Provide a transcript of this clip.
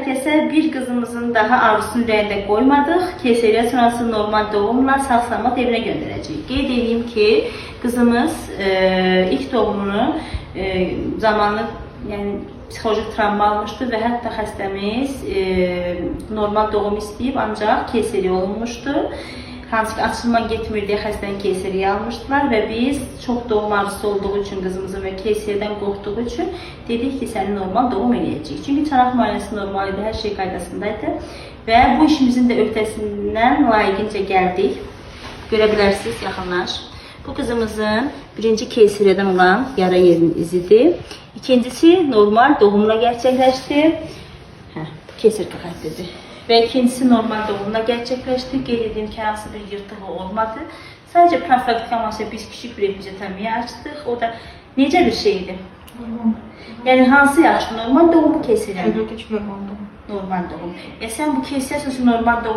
Hər kəsə bir qızımızın daha arzusunu ürəyində qoymadıq. Keyseriya sonrası normal doğumla sağ-salamat evinə göndərəcəyik. Qeyd edeyim ki, qızımız ilk doğumunu zamanı psixolojik travma almışdı və hətta xəstəmiz normal doğum istəyib, ancaq keyseriya olunmuşdu. Hansı ki, açılma getmir deyə xəstəni keyseriya almışdılar və biz çox doğum arzusu olduğu üçün qızımızın və keyseriyadan qorxduğu üçün dedik ki, səni normal doğum eləyəcəyik. Çünki çanaq müayinəsi normal idi, hər şey qaydasındaydı və bu işimizin də öhdəsindən layiqincə gəldik. Görə bilərsiniz, yaxınlaş. Bu qızımızın birinci keyseriyadan olan yara yerinin izidir. İkincisi normal doğumla gerçəkləşdi. Keyseriya xəttidir. Və ikincisi normal doğumla gerçəkləşdi. Qeyd edeyim ki, hansı bir yırtığı olmadı. Sadəcə profilaktik amansıya biz kiçik bir epizotomiya açdıq. O da necə bir şeydir? Yəni hansı yaxşı? Normal doğum mu, keyseriya mı? Normal doğum. Normal doğum. Sən bu keyseriya normal doğum